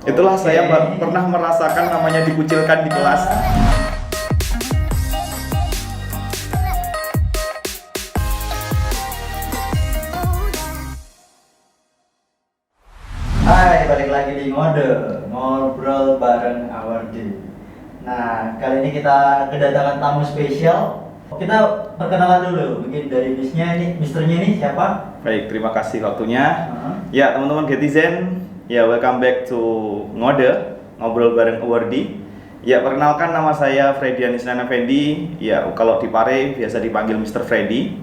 Itulah saya pernah merasakan namanya dikucilkan di kelas. Hai, balik lagi di ngobrol bareng Awardi. Nah, kali ini kita kedatangan tamu spesial. Kita perkenalan dulu, mungkin dari misternya ini siapa? Baik, terima kasih waktunya. Ya, teman-teman Getizen, ya welcome back to ngobrol bareng Awardi. Ya, perkenalkan nama saya Fredian Isnan Effendi. Ya, kalau di Pare biasa dipanggil Mr. Freddy.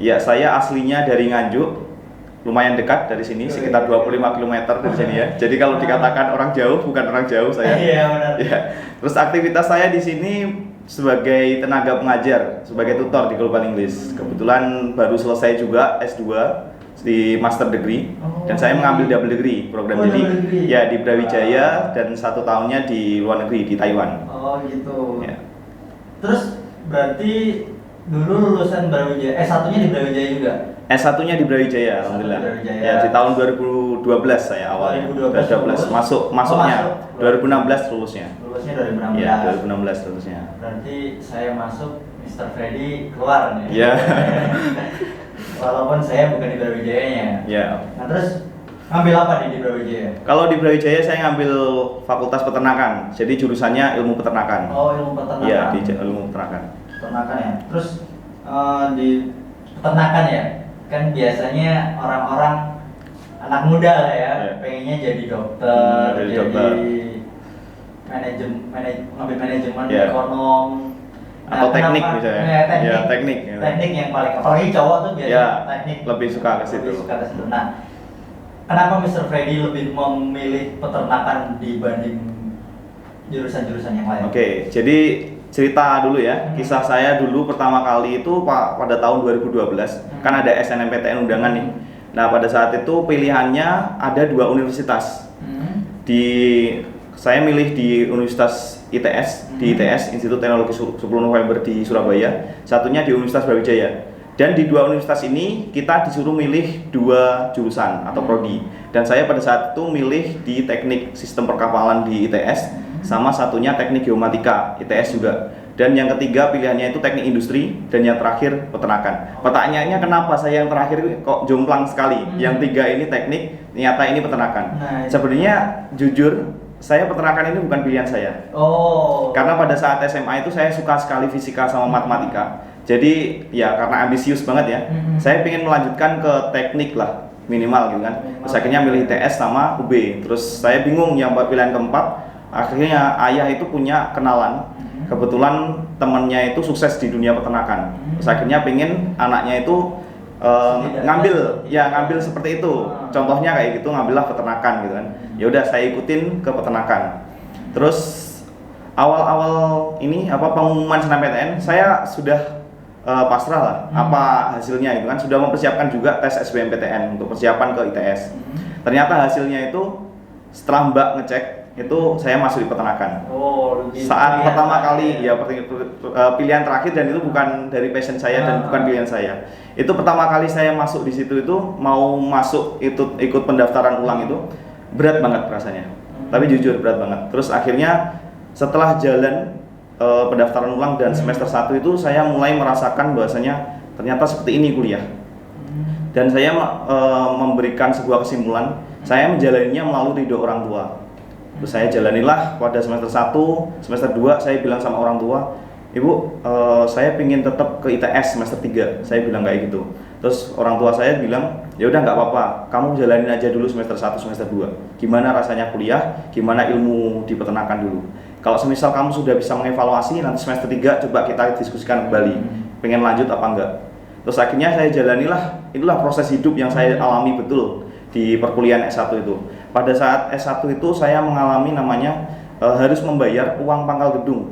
Ya, saya aslinya dari Nganjuk. Lumayan dekat dari sini, sekitar 25 km dari sini ya. Jadi kalau dikatakan orang jauh, bukan orang jauh saya. Iya, benar. Ya. Terus aktivitas saya di sini sebagai tenaga pengajar, sebagai tutor di Global English. Kebetulan baru selesai juga S2 di Master Degree, dan saya mengambil double degree program. Jadi ya di Brawijaya dan 1 tahunnya di luar negeri di Taiwan. Oh gitu. Ya. Terus berarti dulu lulusan Brawijaya, S1-nya di Brawijaya juga? S1-nya di Brawijaya, alhamdulillah. Brawijaya. Ya, di tahun 2012 saya awalnya. 2012 masuknya. 2016 lulusnya. Lulusnya 2016. Ya, 2016 lulusnya. Berarti saya masuk, Mr. Freddy keluar nih. Ya. Walaupun saya bukan di Brawijayanya. Ya. Nah, terus ngambil apa nih di Brawijaya? Kalau di Brawijaya saya ngambil Fakultas Peternakan. Jadi jurusannya ilmu peternakan. Oh, ilmu peternakan. Iya, di ilmu peternakan. Peternakan ya. Terus di peternakan ya, kan biasanya orang-orang anak muda lah ya, pengennya jadi dokter, jadi ngambil manajemen, ya, ekonom, atau teknik misalnya. Teknik. Ya. Teknik yang paling, apalagi cowok tuh biasanya ya, teknik. lebih suka ke situ. Nah, kenapa Mr. Freddy lebih memilih peternakan dibanding jurusan-jurusan yang lain? Oke, jadi cerita dulu ya. Kisah saya dulu pertama kali itu pada tahun 2012. Kan ada SNMPTN undangan nih. Nah, pada saat itu pilihannya ada 2 universitas. Saya milih di Universitas ITS, di ITS Institut Teknologi 10 November di Surabaya. Satunya di Universitas Brawijaya. Dan di 2 universitas ini kita disuruh milih 2 jurusan atau prodi. Dan saya pada saat itu milih di Teknik Sistem Perkapalan di ITS, sama satunya Teknik Geomatika ITS juga. Dan yang ketiga pilihannya itu Teknik Industri, dan yang terakhir peternakan. Pertanyaannya kenapa saya yang terakhir kok jomplang sekali? Yang 3 ini teknik, ternyata ini peternakan. Sebenarnya jujur, saya peternakan ini bukan pilihan saya. Karena pada saat SMA itu saya suka sekali fisika sama matematika. Jadi ya karena ambisius banget ya, saya ingin melanjutkan ke teknik lah minimal gitu kan. Terus akhirnya milih ITS sama UB. Terus saya bingung yang pilihan keempat. Akhirnya ayah itu punya kenalan, kebetulan temannya itu sukses di dunia peternakan. Terus akhirnya pengen anaknya itu ngambil seperti itu. Contohnya kayak gitu, ngambillah peternakan gitu kan. Ya udah saya ikutin ke peternakan. Terus awal-awal ini pengumuman SNMPTN saya sudah pasrah lah apa hasilnya itu kan, sudah mempersiapkan juga tes SBMPTN untuk persiapan ke ITS. Ternyata hasilnya itu setelah Mbak ngecek itu saya masuk di peternakan. Saat pertama kali ya pilihan terakhir, dan itu bukan dari passion saya dan bukan pilihan saya. Itu pertama kali saya masuk di situ, itu mau masuk itu ikut pendaftaran ulang itu berat banget rasanya. Tapi jujur berat banget. Terus akhirnya setelah jalan pendaftaran ulang dan semester 1 itu saya mulai merasakan bahwasanya ternyata seperti ini kuliah. Dan saya memberikan sebuah kesimpulan, saya menjalaninya melalui ridho orang tua. Terus saya jalanilah pada semester 1, semester 2 saya bilang sama orang tua, "Ibu, saya pingin tetap ke ITS semester 3." Saya bilang kayak gitu. Terus orang tua saya bilang, "Ya udah nggak apa-apa, kamu jalanin aja dulu semester 1, semester 2. Gimana rasanya kuliah, gimana ilmu di peternakan dulu. Kalau semisal kamu sudah bisa mengevaluasi, nanti semester 3 coba kita diskusikan kembali, pengen lanjut apa enggak." Terus akhirnya saya jalanilah, itulah proses hidup yang saya alami betul di perkuliahan S1 itu. Pada saat S1 itu saya mengalami namanya harus membayar uang pangkal gedung.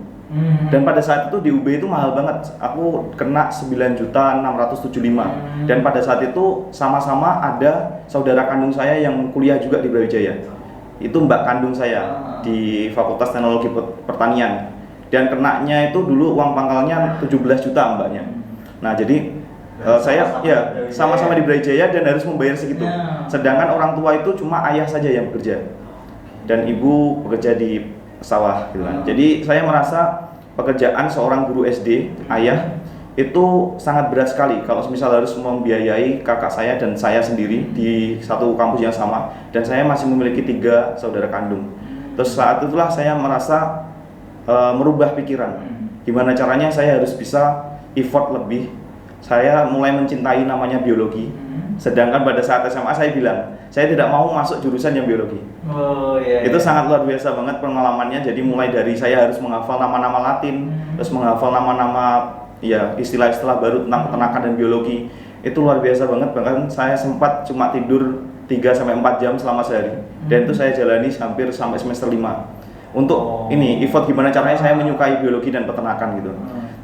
Dan pada saat itu di UB itu mahal banget. Aku kena 9.675.000. Dan pada saat itu sama-sama ada saudara kandung saya yang kuliah juga di Brawijaya. Itu mbak kandung saya di Fakultas Teknologi Pertanian. Dan kenanya itu dulu uang pangkalnya 17 juta mbaknya. Nah, jadi saya ya sama-sama di Brawijaya dan harus membayar segitu. Sedangkan orang tua itu cuma ayah saja yang bekerja. dan ibu bekerja di sawah gitu kan. Jadi saya merasa pekerjaan seorang guru SD, ayah itu sangat berat sekali kalau misal harus membiayai kakak saya dan saya sendiri di satu kampus yang sama, dan saya masih memiliki 3 saudara kandung. Terus saat itulah saya merasa merubah pikiran, gimana caranya saya harus bisa effort lebih. Saya mulai mencintai namanya biologi, sedangkan pada saat SMA saya bilang saya tidak mau masuk jurusan yang biologi. Itu sangat luar biasa banget pengalamannya. Jadi mulai dari saya harus menghafal nama-nama Latin, terus menghafal nama-nama ya istilah-istilah baru tentang peternakan dan biologi. Itu luar biasa banget, bahkan saya sempat cuma tidur 3-4 jam selama sehari, dan itu saya jalani hampir sampai semester 5 untuk ini effort gimana caranya saya menyukai biologi dan peternakan gitu.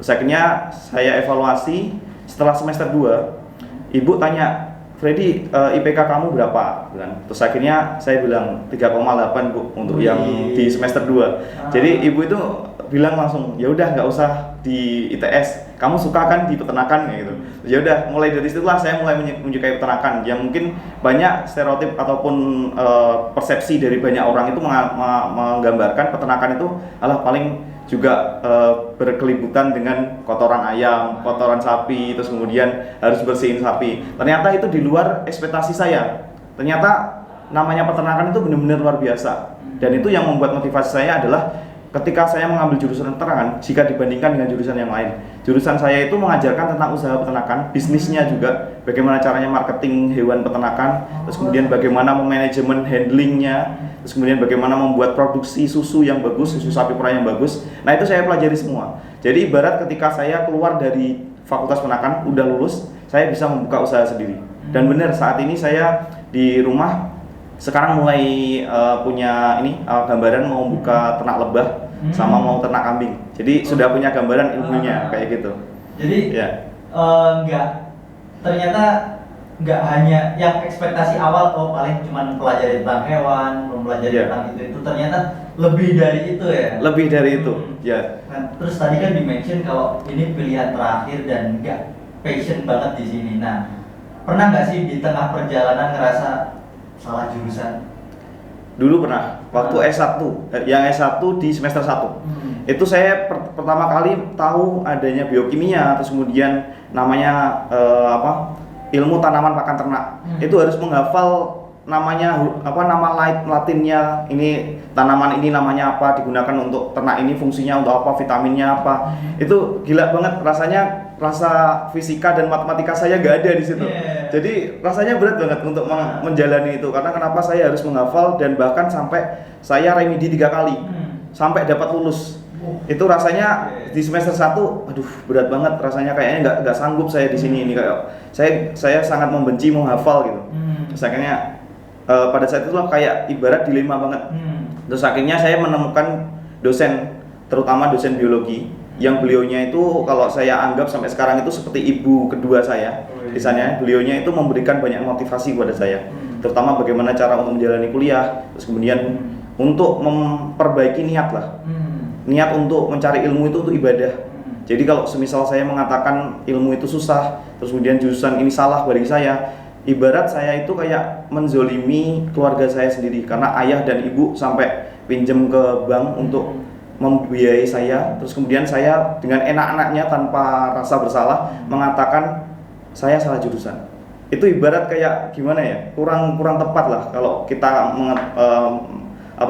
Terus akhirnya saya evaluasi setelah semester 2, ibu tanya, Freddy, IPK kamu berapa? Terus akhirnya saya bilang 3,8 Bu untuk yang di semester 2. Jadi ibu itu bilang langsung, ya udah nggak usah di ITS, kamu suka kan di peternakan gitu. Ya udah, mulai dari situlah saya mulai menyukai peternakan. Yang mungkin banyak stereotip ataupun persepsi dari banyak orang itu menggambarkan peternakan itu adalah paling juga berkelibutan dengan kotoran ayam, kotoran sapi, terus kemudian harus bersihin sapi. Ternyata itu di luar ekspektasi saya. Ternyata namanya peternakan itu benar-benar luar biasa. Dan itu yang membuat motivasi saya adalah ketika saya mengambil jurusan peternakan, jika dibandingkan dengan jurusan yang lain, jurusan saya itu mengajarkan tentang usaha peternakan, bisnisnya juga, bagaimana caranya marketing hewan peternakan, terus kemudian bagaimana memanajemen handlingnya, terus kemudian bagaimana membuat produksi susu yang bagus, susu sapi perah yang bagus. Nah itu saya pelajari semua. Jadi ibarat ketika saya keluar dari fakultas peternakan, udah lulus, saya bisa membuka usaha sendiri. Dan benar saat ini saya di rumah sekarang mulai punya ini gambaran mau buka ternak lebah sama mau ternak kambing. Jadi sudah punya gambaran ilmunya kayak gitu. Jadi ya. Ternyata nggak hanya yang ekspektasi awal paling cuma pelajari tentang hewan, pelajari tentang itu ternyata lebih dari itu ya. Lebih dari itu, ya. Nah, terus tadi kan di-mention kalau ini pilihan terakhir dan nggak passion banget di sini. Nah, pernah nggak sih di tengah perjalanan ngerasa salah jurusan? Dulu pernah, waktu S1, yang S1 di semester 1 itu saya pertama kali tahu adanya biokimia, terus kemudian namanya ilmu tanaman pakan ternak. Itu harus menghafal namanya nama latinnya, ini tanaman ini namanya apa, digunakan untuk ternak ini, fungsinya untuk apa, vitaminnya apa. Itu gila banget rasanya, rasa fisika dan matematika saya nggak ada di situ. Jadi rasanya berat banget untuk menjalani itu, karena kenapa saya harus menghafal dan bahkan sampai saya remedi 3 kali sampai dapat lulus. Itu rasanya di semester 1, aduh berat banget rasanya, kayaknya nggak sanggup saya di sini ini, kayak saya sangat membenci menghafal gitu. Terus akhirnya pada saat itu kayak ibarat dilema banget. Terus akhirnya saya menemukan dosen, terutama dosen biologi, yang beliaunya itu kalau saya anggap sampai sekarang itu seperti ibu kedua saya. Misalnya beliaunya itu memberikan banyak motivasi kepada saya, terutama bagaimana cara untuk menjalani kuliah, terus kemudian untuk memperbaiki niat lah. Niat untuk mencari ilmu itu untuk ibadah. Jadi kalau semisal saya mengatakan ilmu itu susah, terus kemudian jurusan ini salah bagi saya, ibarat saya itu kayak menzolimi keluarga saya sendiri, karena ayah dan ibu sampai pinjam ke bank untuk membiayai saya, terus kemudian saya dengan enak-enaknya tanpa rasa bersalah mengatakan saya salah jurusan. Itu ibarat kayak gimana ya, kurang tepat lah kalau kita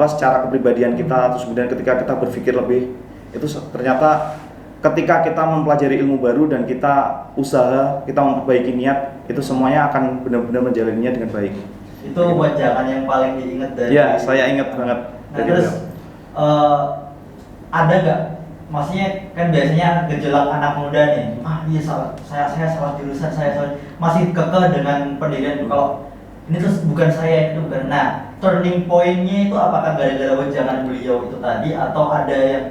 secara kepribadian kita, terus kemudian ketika kita berpikir lebih, itu ternyata ketika kita mempelajari ilmu baru dan kita usaha, kita memperbaiki niat, itu semuanya akan benar-benar menjalaninya dengan baik. Itu wajangan yang paling diingat dari. Ya, saya ingat banget. Nah, terus ada nggak? Maksudnya kan biasanya gejolak anak muda nih, iya saya salah jurusan, masih kekeh dengan pendidikan. Kalau ini terus bukan saya, itu bukan. Nah, turning point-nya itu apakah gara-gara wajangan beliau itu tadi, atau ada yang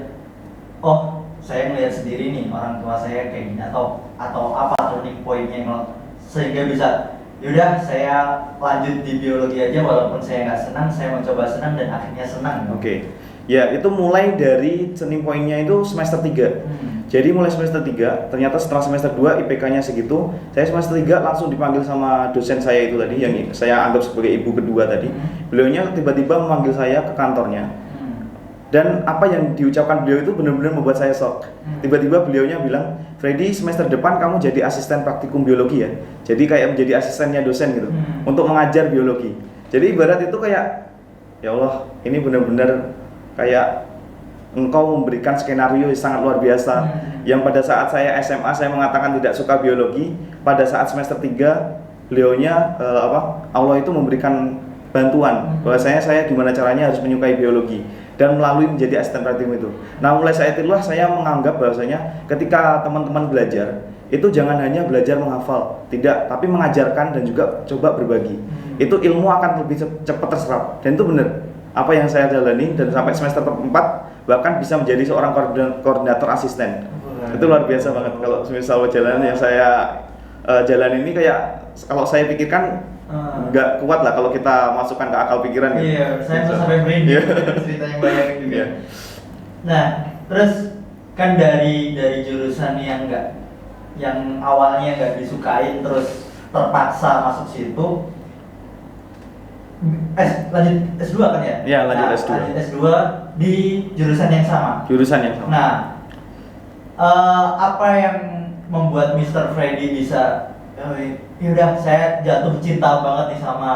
saya ngelihat sendiri nih orang tua saya kayak gini, atau apa turning point-nya sehingga bisa yaudah saya lanjut di biologi aja walaupun saya nggak senang, saya mencoba senang dan akhirnya senang. Oke. Ya, itu mulai dari turning point-nya itu semester 3. Jadi mulai semester 3, ternyata setelah semester 2 IPK-nya segitu, saya semester 3 langsung dipanggil sama dosen saya itu tadi, yang saya anggap sebagai ibu kedua tadi. Beliaunya tiba-tiba memanggil saya ke kantornya. Dan apa yang diucapkan beliau itu benar-benar membuat saya shock. Tiba-tiba beliaunya bilang, Freddy, semester depan kamu jadi asisten praktikum biologi ya. Jadi kayak menjadi asistennya dosen gitu, untuk mengajar biologi. Jadi ibarat itu kayak, ya Allah, ini benar-benar kayak engkau memberikan skenario yang sangat luar biasa. Yang pada saat saya SMA saya mengatakan tidak suka biologi, pada saat semester 3 beliaunya Allah itu memberikan bantuan bahwasanya saya gimana caranya harus menyukai biologi dan melalui menjadi asisten praktikum itu. Nah, mulai saat itulah saya menganggap bahwasanya ketika teman-teman belajar itu jangan hanya belajar menghafal, tidak, tapi mengajarkan dan juga coba berbagi. Itu ilmu akan lebih cepat terserap, dan itu benar apa yang saya jalani, dan sampai semester 4 bahkan bisa menjadi seorang koordinator asisten. Itu luar biasa banget. Kalau misal perjalanan yang saya jalan ini kayak kalau saya pikirkan nggak kuat lah kalau kita masukkan ke akal pikiran gitu. Iya, saya tuh sampai merinding cerita yang bayangin juga. Iya. Nah, terus kan dari jurusan yang awalnya nggak disukain terus terpaksa masuk situ, lanjut S2 kan ya? Iya, lanjut S2. Lanjut S2 di jurusan yang sama. Jurusan yang sama. Nah, apa yang membuat Mr. Freddy bisa yaudah saya jatuh cinta banget nih sama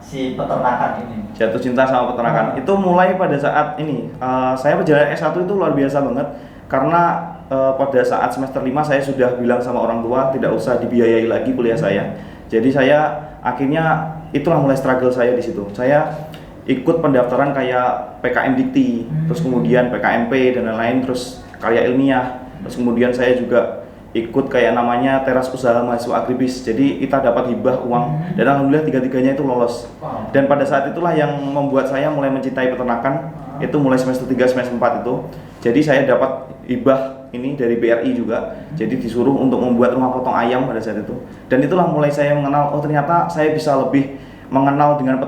si peternakan ini? Jatuh cinta sama peternakan itu mulai pada saat ini. Saya perjalanan S1 itu luar biasa banget karena pada saat semester 5 saya sudah bilang sama orang tua tidak usah dibiayai lagi kuliah saya. Jadi saya akhirnya itulah mulai struggle saya di situ. Saya ikut pendaftaran kayak PKM Dikti, terus kemudian PKMP dan lain-lain, terus karya ilmiah, terus kemudian saya juga ikut kayak namanya teras usaha mahasiswa agribis. Jadi kita dapat hibah uang dan alhamdulillah tiga-tiganya itu lolos. Dan pada saat itulah yang membuat saya mulai mencintai peternakan. Itu mulai semester 3 semester 4 itu. Jadi saya dapat hibah ini dari BRI juga. Jadi disuruh untuk membuat rumah potong ayam pada saat itu. Dan itulah mulai saya mengenal, oh ternyata saya bisa lebih mengenal dengan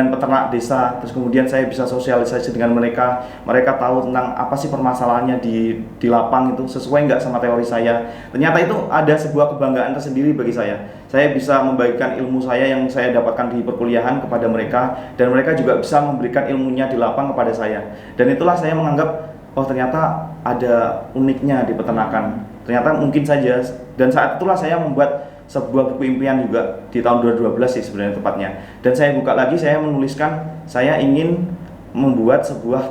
peternak desa. Terus kemudian saya bisa sosialisasi dengan mereka. Mereka tahu tentang apa sih permasalahannya di lapang itu sesuai nggak sama teori saya. Ternyata itu ada sebuah kebanggaan tersendiri bagi saya. Saya bisa membagikan ilmu saya yang saya dapatkan di perkuliahan kepada mereka, dan mereka juga bisa memberikan ilmunya di lapang kepada saya. Dan itulah saya menganggap, oh ternyata ada uniknya di peternakan. Ternyata mungkin saja. Dan saat itulah saya membuat sebuah buku impian juga di tahun 2012 sih sebenarnya tepatnya. Dan saya buka lagi, saya menuliskan saya ingin membuat sebuah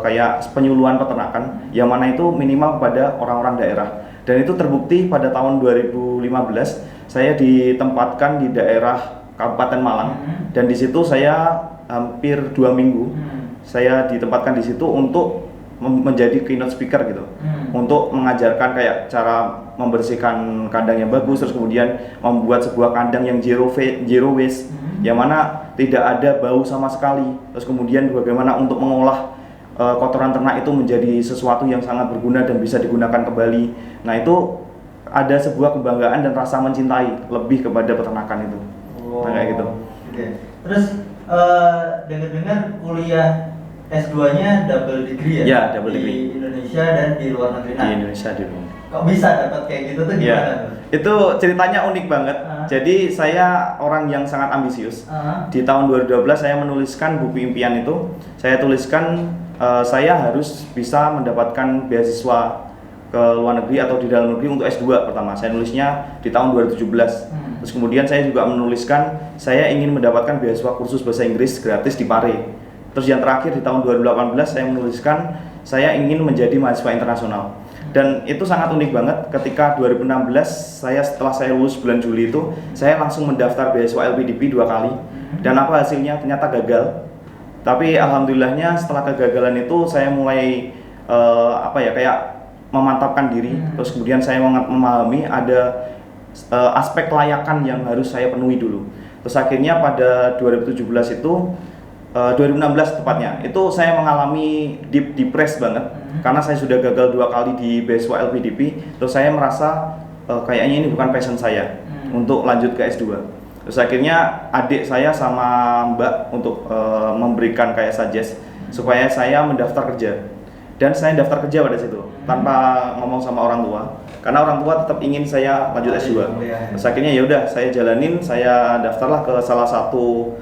kayak penyuluhan peternakan yang mana itu minimal kepada orang-orang daerah. Dan itu terbukti pada tahun 2015 saya ditempatkan di daerah Kabupaten Malang, dan di situ saya hampir 2 minggu saya ditempatkan di situ untuk menjadi keynote speaker gitu, untuk mengajarkan kayak cara membersihkan kandang yang bagus, terus kemudian membuat sebuah kandang yang zero waste, yang mana tidak ada bau sama sekali, terus kemudian bagaimana untuk mengolah kotoran ternak itu menjadi sesuatu yang sangat berguna dan bisa digunakan kembali. Nah itu ada sebuah kebanggaan dan rasa mencintai lebih kepada peternakan itu. Nah, kayak gitu. Okay. Terus dengar-dengar kuliah S2-nya double degree ya? Ya, double di degree. Indonesia dan di luar negeri. Di Indonesia dulu. Kok bisa dapat kayak gitu tuh gimana tuh? Itu ceritanya unik banget. Jadi saya orang yang sangat ambisius. Di tahun 2012 saya menuliskan buku impian itu. Saya tuliskan saya harus bisa mendapatkan beasiswa ke luar negeri atau di dalam negeri untuk S2 pertama. Saya nulisnya di tahun 2017. Terus kemudian saya juga menuliskan saya ingin mendapatkan beasiswa kursus bahasa Inggris gratis di Pare. Terus yang terakhir di tahun 2018 saya menuliskan saya ingin menjadi mahasiswa internasional. Dan itu sangat unik banget ketika 2016 setelah saya lulus bulan Juli itu saya langsung mendaftar beasiswa LPDP 2 kali. Dan apa hasilnya? Ternyata gagal. Tapi alhamdulillahnya setelah kegagalan itu saya mulai kayak memantapkan diri. Terus kemudian saya memahami ada aspek kelayakan yang harus saya penuhi dulu. Terus akhirnya pada 2017 itu 2016 tepatnya, itu saya mengalami depress banget karena saya sudah gagal 2 kali di beasiswa LPDP. Terus saya merasa kayaknya ini bukan passion saya untuk lanjut ke S2. Terus akhirnya adik saya sama Mbak untuk memberikan kayak suggest, supaya saya mendaftar kerja. Dan saya daftar kerja pada situ tanpa ngomong sama orang tua, karena orang tua tetap ingin saya lanjut S2. Terus akhirnya ya udah saya jalanin, saya daftarlah ke salah satu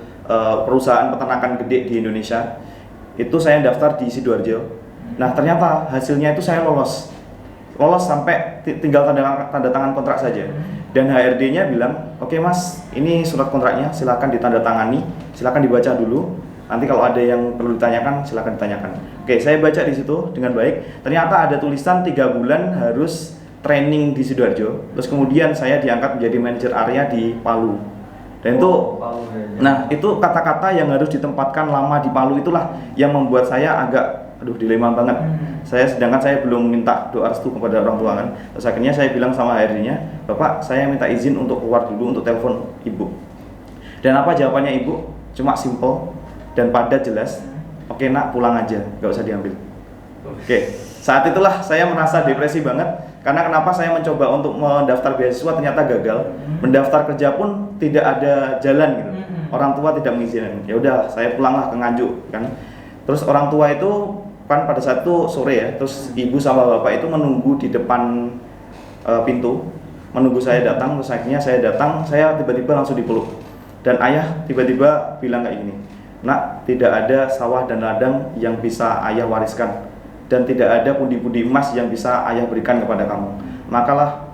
perusahaan peternakan gede di Indonesia. Itu saya daftar di Sidoarjo. Nah ternyata hasilnya itu saya lolos sampai tinggal tanda tangan kontrak saja. Dan HRD-nya bilang, oke mas, ini surat kontraknya, silakan ditandatangani, silakan dibaca dulu. Nanti kalau ada yang perlu ditanyakan, silakan ditanyakan. Oke, saya baca di situ dengan baik. Ternyata ada tulisan 3 bulan harus training di Sidoarjo. Terus kemudian saya diangkat menjadi manajer area di Palu. Dan itu, nah itu kata-kata yang harus ditempatkan lama di Palu itulah yang membuat saya agak, dilema banget. Sedangkan saya belum minta doa restu kepada orang tua kan. Terus akhirnya saya bilang sama HRD-nya, Bapak saya minta izin untuk keluar dulu untuk telepon ibu. Dan apa jawabannya ibu? Cuma simple dan padat jelas, oke nak pulang aja, nggak usah diambil. Oke, saat itulah saya merasa depresi banget, karena kenapa saya mencoba untuk mendaftar beasiswa ternyata gagal, mendaftar kerja pun tidak ada jalan gitu, orang tua tidak mengizinkan. Ya udah, saya pulanglah ke Nganjuk kan. Terus orang tua itu kan pada saat itu sore ya, terus ibu sama bapak itu menunggu di depan pintu, menunggu saya datang. Terus akhirnya saya datang, saya tiba-tiba langsung dipeluk, dan ayah tiba-tiba bilang kayak gini, nak, tidak ada sawah dan ladang yang bisa ayah wariskan, dan tidak ada pundi-pundi emas yang bisa ayah berikan kepada kamu. Makalah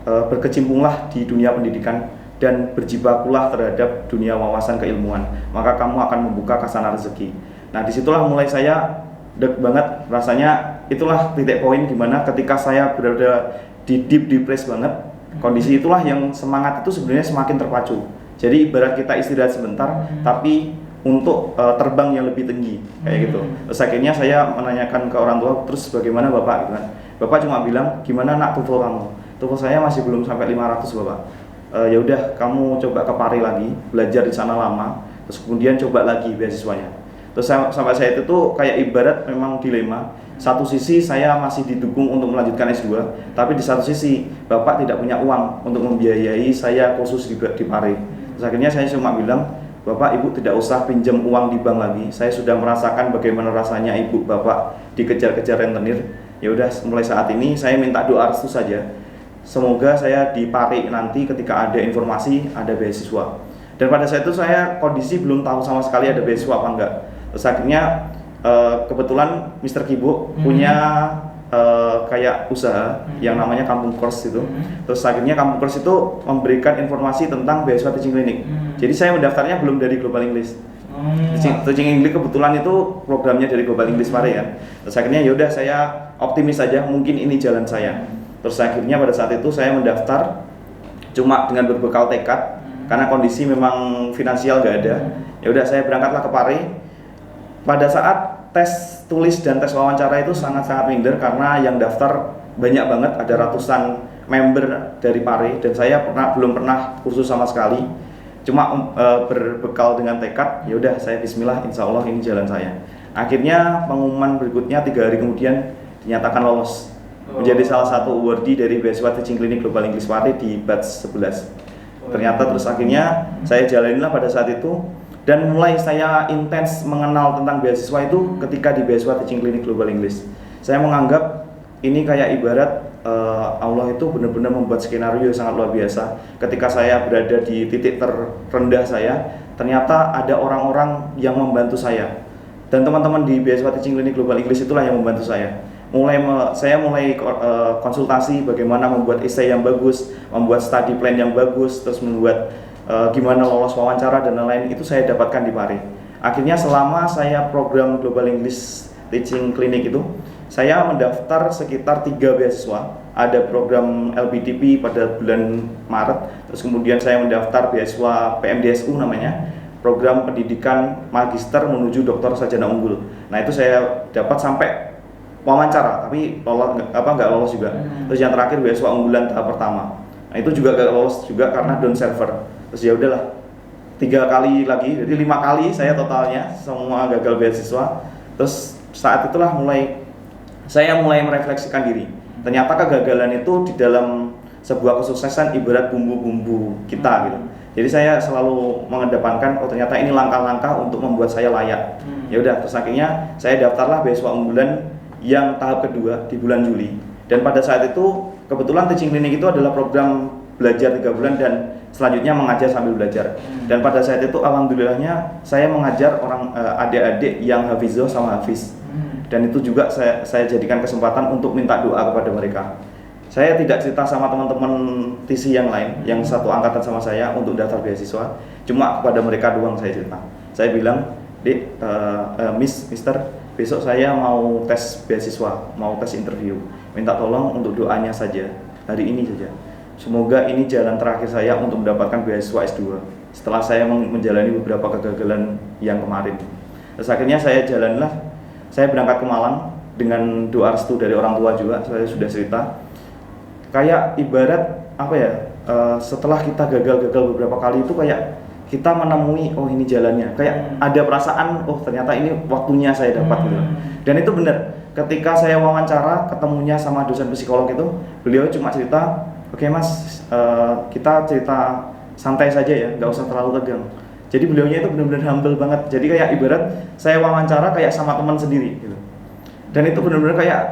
berkecimpunglah di dunia pendidikan dan berjibakulah terhadap dunia wawasan keilmuan, maka kamu akan membuka khazanah rezeki. Nah disitulah mulai saya deg banget rasanya. Itulah titik poin dimana ketika saya berada di deep depressed banget, kondisi itulah yang semangat itu sebenarnya semakin terpacu. Jadi ibarat kita istirahat sebentar, tapi untuk terbang yang lebih tinggi, kayak gitu. Terus akhirnya saya menanyakan ke orang tua, terus bagaimana bapak? Gitu kan. Bapak cuma bilang, gimana nak TOEFL kamu? TOEFL saya masih belum sampai 500 bapak. Ya udah, kamu coba ke Pari lagi, belajar di sana lama, terus kemudian coba lagi beasiswanya. Terus sampai saya itu tuh kayak ibarat memang dilema. Satu sisi saya masih didukung untuk melanjutkan S2, tapi di satu sisi bapak tidak punya uang untuk membiayai saya kursus di Pari. Terus akhirnya saya cuma bilang, Bapak Ibu tidak usah pinjam uang di bank lagi. Saya sudah merasakan bagaimana rasanya ibu bapak dikejar-kejar rentenir. Ya udah, mulai saat ini saya minta doa restu saja. Semoga saya di Pari nanti ketika ada informasi ada beasiswa. Dan pada saat itu saya kondisi belum tahu sama sekali ada beasiswa apa enggak. Terus akhirnya kebetulan Mr. Kibo punya kayak usaha yang namanya Kampung Course itu. Terus akhirnya Kampung Course itu memberikan informasi tentang beasiswa teaching clinic. Jadi saya mendaftarnya belum dari Global English. Teaching English kebetulan itu programnya dari Global English Pare kan. Terus akhirnya yaudah saya optimis saja, mungkin ini jalan saya. Terus akhirnya pada saat itu saya mendaftar cuma dengan berbekal tekad, karena kondisi memang finansial gak ada. Ya udah, saya berangkatlah ke Pare. Pada saat tes tulis dan tes wawancara itu sangat-sangat minder, karena yang daftar banyak banget, ada ratusan member dari Pare, dan saya belum pernah kursus sama sekali. Cuma berbekal dengan tekad, ya udah saya bismillah, insya Allah ini jalan saya. Akhirnya pengumuman berikutnya 3 hari kemudian dinyatakan lolos menjadi salah satu awardee dari beasiswa teaching clinic Global English Pare di batch 11. Ternyata terus akhirnya saya jalanilah pada saat itu. Dan mulai saya intens mengenal tentang beasiswa itu ketika di beasiswa teaching clinic Global English. Saya menganggap ini kayak ibarat Allah itu benar-benar membuat skenario yang sangat luar biasa. Ketika saya berada di titik terendah saya, ternyata ada orang-orang yang membantu saya. Dan teman-teman di beasiswa teaching clinic Global English itulah yang membantu saya. Saya mulai konsultasi bagaimana membuat essay yang bagus, membuat study plan yang bagus, terus membuat gimana lolos wawancara dan lain-lain, itu saya dapatkan di Pare. Akhirnya selama saya program Global English Teaching Clinic itu, saya mendaftar sekitar 3 beasiswa. Ada program LPDP pada bulan Maret, terus kemudian saya mendaftar beasiswa PMDSU namanya, program pendidikan magister menuju doktor sarjana unggul. Nah itu saya dapat sampai wawancara, tapi nggak lolos juga. Terus yang terakhir beasiswa unggulan tahap pertama. Nah itu juga nggak lolos juga karena down server. Terus ya udahlah, 3 kali lagi, jadi 5 kali saya totalnya semua gagal beasiswa. Terus saat itulah saya mulai merefleksikan diri. Ternyata kegagalan itu di dalam sebuah kesuksesan ibarat bumbu-bumbu kita gitu. Jadi saya selalu mengedepankan, oh ternyata ini langkah-langkah untuk membuat saya layak. Ya udah, terus akhirnya saya daftarlah beasiswa unggulan yang tahap kedua di bulan Juli. Dan pada saat itu kebetulan teaching clinic itu adalah program belajar 3 bulan dan selanjutnya mengajar sambil belajar. Dan pada saat itu alhamdulillahnya saya mengajar orang adik-adik yang hafizoh sama hafiz. Dan itu juga saya jadikan kesempatan untuk minta doa kepada mereka. Saya tidak cerita sama teman-teman TC yang lain yang satu angkatan sama saya untuk daftar beasiswa. Cuma kepada mereka doang saya cerita. Saya bilang, Dek, Mister, besok saya mau tes beasiswa, mau tes interview. Minta tolong untuk doanya saja, hari ini saja. Semoga ini jalan terakhir saya untuk mendapatkan beasiswa S2 setelah saya menjalani beberapa kegagalan yang kemarin. Terus akhirnya saya berangkat ke Malang dengan doa restu dari orang tua juga. Saya sudah cerita. Kayak ibarat apa ya, setelah kita gagal beberapa kali itu kayak kita menemui, oh ini jalannya, kayak ada perasaan, oh ternyata ini waktunya saya dapat gitu. Dan itu benar, ketika saya wawancara ketemunya sama dosen psikolog itu, beliau cuma cerita, oke mas, kita cerita santai saja ya, nggak usah terlalu tegang. Jadi beliaunya itu benar-benar humble banget, jadi kayak ibarat saya wawancara kayak sama teman sendiri gitu. Dan itu benar-benar kayak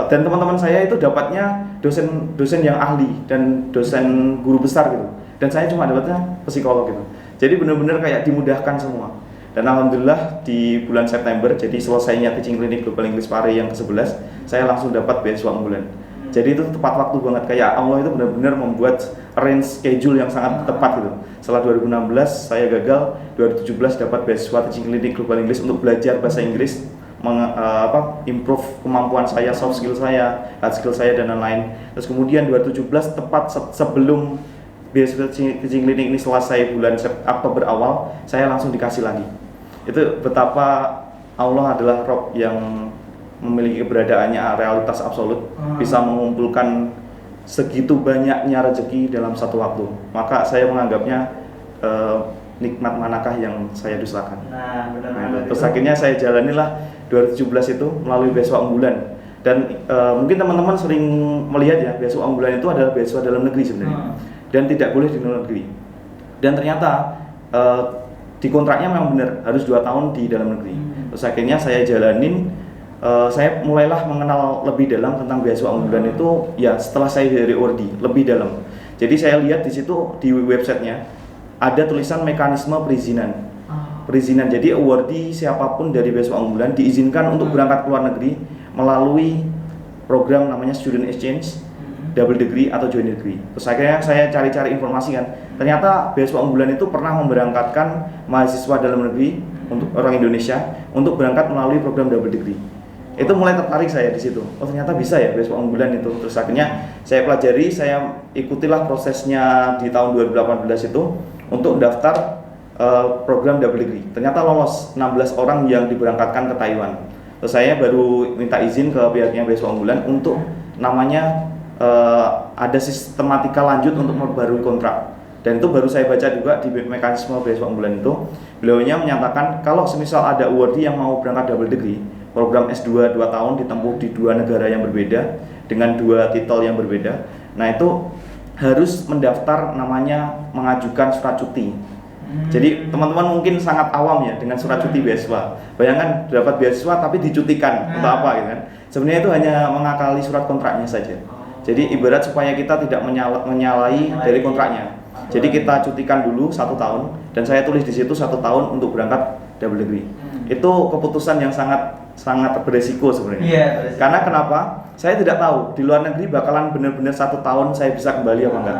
dan teman-teman saya itu dapatnya dosen yang ahli dan dosen guru besar gitu, dan saya cuma dapatnya psikolog gitu. Jadi benar-benar kayak dimudahkan semua. Dan alhamdulillah di bulan September, jadi selesainya teaching clinic Global English Pare yang ke-11, saya langsung dapat beasiswa unggulan. Jadi itu tepat waktu banget, kayak Allah itu benar-benar membuat range schedule yang sangat tepat gitu. Setelah 2016 saya gagal, 2017 dapat beasiswa teaching clinic Global English untuk belajar bahasa Inggris, improve kemampuan saya, soft skill saya, hard skill saya dan lain-lain. Terus kemudian 2017 tepat sebelum beasiswa teaching clinic ini selesai bulan Oktober awal, saya langsung dikasih lagi. Itu betapa Allah adalah Rob yang memiliki keberadaannya realitas absolut, bisa mengumpulkan segitu banyaknya rezeki dalam satu waktu. Maka saya menganggapnya nikmat manakah yang saya dustakan. Nah, benar. Terus akhirnya saya jalanilah 2017 itu melalui beasiswa unggulan. Dan mungkin teman-teman sering melihat ya, beasiswa unggulan itu adalah beasiswa dalam negeri sebenarnya. Dan tidak boleh di luar negeri. Dan ternyata di kontraknya memang benar harus 2 tahun di dalam negeri. Terus akhirnya saya jalanin, saya mulailah mengenal lebih dalam tentang beasiswa unggulan itu ya setelah saya dari Ordi, lebih dalam. Jadi saya lihat di situ di websitenya ada tulisan mekanisme perizinan. Perizinan, jadi awardee siapapun dari beasiswa unggulan diizinkan untuk berangkat ke luar negeri melalui program namanya student exchange, double degree atau joint degree. Terus akhirnya saya cari-cari informasi kan, ternyata beasiswa unggulan itu pernah memberangkatkan mahasiswa dalam negeri untuk orang Indonesia untuk berangkat melalui program double degree. Itu mulai tertarik saya di situ. Oh ternyata bisa ya beasiswa unggulan itu. Terus akhirnya saya pelajari, saya ikutilah prosesnya di tahun 2018 itu untuk daftar program double degree. Ternyata lolos 16 orang yang diberangkatkan ke Taiwan. Terus saya baru minta izin ke pihaknya beasiswa unggulan untuk namanya ada sistematika lanjut untuk memperbarui kontrak. Dan itu baru saya baca juga di mekanisme beasiswa unggulan itu. Beliaunya menyatakan kalau semisal ada awardee yang mau berangkat double degree, program S2 2 tahun ditempuh di 2 negara yang berbeda dengan 2 titel yang berbeda. Nah itu harus mendaftar namanya mengajukan surat cuti. Jadi teman-teman mungkin sangat awam ya dengan surat cuti beasiswa. Bayangkan dapat beasiswa tapi dicutikan untuk apa gitu kan. Sebenarnya itu hanya mengakali surat kontraknya saja. Jadi ibarat supaya kita tidak menyalahi dari kontraknya. Jadi kita cutikan dulu 1 tahun dan saya tulis di situ 1 tahun untuk berangkat double degree. Itu keputusan yang sangat beresiko sebenarnya. Iya, karena kenapa? Saya tidak tahu di luar negeri bakalan benar-benar 1 tahun saya bisa kembali apa enggak.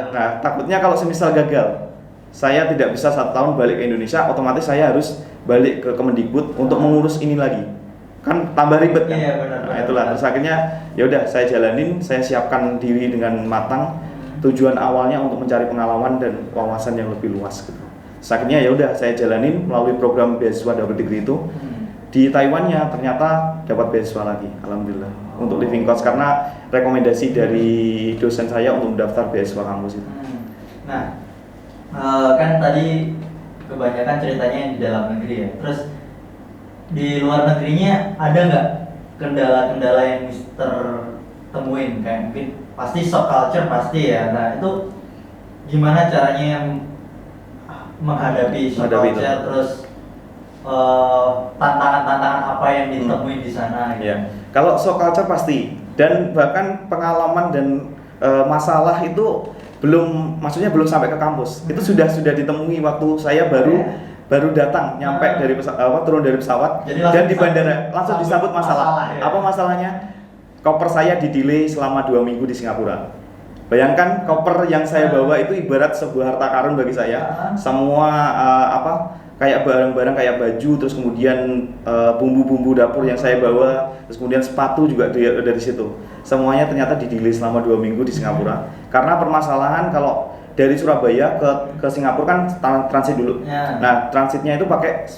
Nah, takutnya kalau semisal gagal, saya tidak bisa 1 tahun balik ke Indonesia, otomatis saya harus balik ke Kemendikbud untuk mengurus ini lagi. Kan tambah ribet kan? Iya, benar. Nah, itulah. Terus akhirnya ya udah saya jalanin, saya siapkan diri dengan matang. Tujuan awalnya untuk mencari pengalaman dan wawasan yang lebih luas gitu. Terus akhirnya ya udah saya jalanin melalui program beasiswa double degree itu. Di Taiwannya ternyata dapat beasiswa lagi, alhamdulillah, untuk living cost karena rekomendasi dari dosen saya untuk mendaftar beasiswa kampus itu. Nah, kan tadi kebanyakan ceritanya yang di dalam negeri ya. Terus di luar negerinya ada nggak kendala-kendala yang Mister temuin? Kayak mungkin pasti shock culture pasti ya. Nah itu gimana caranya yang menghadapi shock Menghadapi itu. culture, terus tantangan-tantangan apa yang ditemuin di sana gitu. Ya, kalau shock culture pasti, dan bahkan pengalaman dan masalah itu maksudnya belum sampai ke kampus. Itu sudah ditemui waktu saya baru datang, nyampe dari turun dari pesawat. Jadi dan di bandara langsung disambut masalah. ya. Apa masalahnya? Koper saya di-delay selama 2 minggu di Singapura. Bayangkan koper yang saya bawa itu ibarat sebuah harta karun bagi saya. Semua kayak barang-barang kayak baju, terus kemudian bumbu-bumbu dapur yang saya bawa, terus kemudian sepatu juga dari situ. Semuanya ternyata di-delay selama 2 minggu di Singapura. Karena permasalahan kalau dari Surabaya ke Singapura kan transit dulu. Ya. Nah, transitnya itu pakai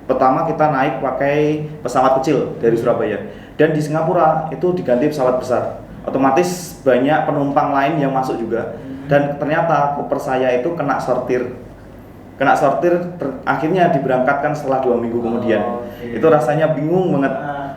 pertama kita naik pakai pesawat kecil dari Surabaya. Dan di Singapura itu diganti pesawat besar. Otomatis banyak penumpang lain yang masuk juga. Dan ternyata koper saya itu kena sortir, akhirnya diberangkatkan setelah 2 minggu kemudian. Okay. Itu rasanya bingung banget.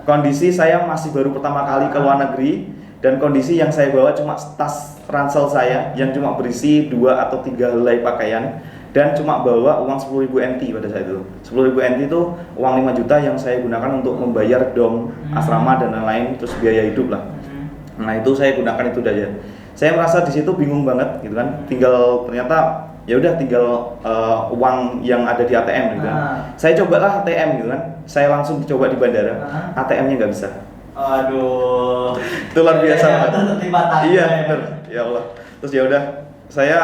Kondisi saya masih baru pertama kali ke luar negeri, dan kondisi yang saya bawa cuma tas ransel saya yang cuma berisi 2 atau 3 helai pakaian, dan cuma bawa uang 10.000 NT pada saat itu. 10.000 NT itu uang 5 juta yang saya gunakan untuk membayar dom asrama dan lain-lain, terus biaya hidup lah. Nah, itu saya gunakan itu saja. Saya merasa di situ bingung banget gitu kan. Ternyata ya udah tinggal uang yang ada di ATM gitu kan. Saya cobalah ATM gitu kan. Saya langsung coba di bandara. ATM-nya nggak bisa. Aduh. Itu luar biasa banget. Iya, ya. bener. Ya Allah. Terus ya udah, saya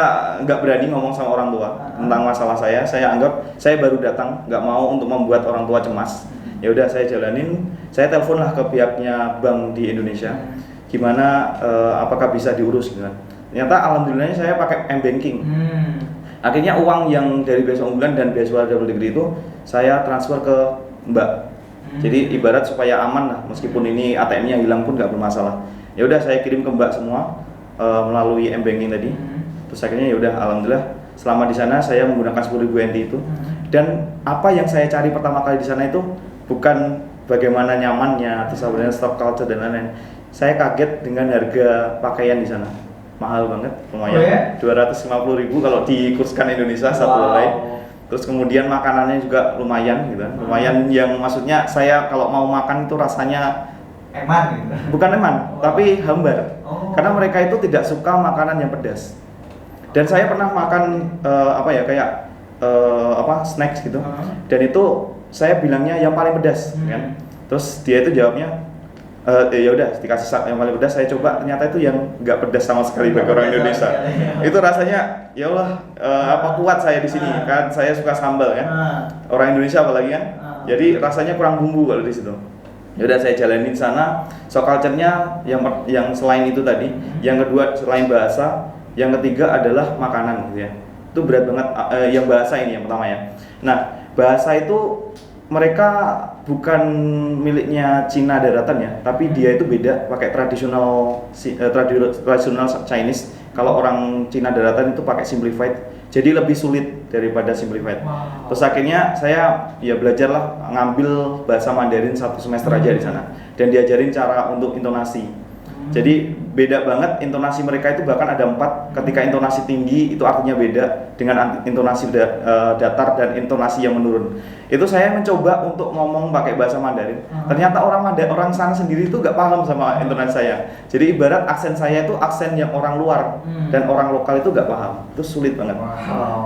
nggak berani ngomong sama orang tua tentang masalah saya. Saya anggap saya baru datang, nggak mau untuk membuat orang tua cemas. Ya udah, saya jalanin. Saya teleponlah ke pihaknya bank di Indonesia. Gimana apakah bisa diurus gitu kan. Ternyata alhamdulillahnya saya pakai M-Banking. Akhirnya uang yang dari beasiswa unggulan dan beasiswa double degree itu saya transfer ke Mbak. Jadi ibarat supaya aman lah, meskipun ini ATM-nya hilang pun nggak bermasalah. Ya udah, saya kirim ke Mbak semua melalui M-Banking tadi. Terus akhirnya ya udah, alhamdulillah selama di sana saya menggunakan 10.000 NT itu. Dan apa yang saya cari pertama kali di sana itu bukan bagaimana nyamannya, terus sebenarnya stock culture dan lain-lain. Saya kaget dengan harga pakaian di sana. Mahal banget, lumayan. 250.000 kalau dikurskan Indonesia satu helai. Terus kemudian makanannya juga lumayan gitu kan. Lumayan yang maksudnya saya kalau mau makan itu rasanya eman gitu. Bukan eman, tapi hambar. Karena mereka itu tidak suka makanan yang pedas. Dan saya pernah makan snacks gitu. Dan itu saya bilangnya yang paling pedas kan. Terus dia itu jawabnya ya udah, dikasih yang paling pedas. Saya coba, ternyata itu yang nggak pedas sama sekali bagi orang Indonesia. Itu rasanya ya Allah, apa kuat saya di sini kan, saya suka sambal kan. Orang Indonesia apalagi kan. Jadi rasanya kurang bumbu kalau di situ. Ya udah, saya jalanin sana. Shock culture-nya yang selain itu tadi, yang kedua selain bahasa, yang ketiga adalah makanan gitu ya. Itu berat banget yang bahasa ini yang pertama ya. Nah, bahasa itu mereka bukan miliknya Cina daratan ya, tapi dia itu beda, pakai tradisional Chinese. Kalau orang Cina daratan itu pakai simplified, jadi lebih sulit daripada simplified. Terus akhirnya saya ya belajarlah, ngambil bahasa Mandarin 1 semester aja di sana, dan diajarin cara untuk intonasi. Jadi beda banget intonasi mereka itu, bahkan ada 4. Ketika intonasi tinggi itu artinya beda dengan intonasi datar dan intonasi yang menurun. Itu saya mencoba untuk ngomong pakai bahasa Mandarin. Ternyata orang sana sendiri itu nggak paham sama intonasi saya. Jadi ibarat aksen saya itu aksen yang orang luar, dan orang lokal itu nggak paham. Itu sulit banget.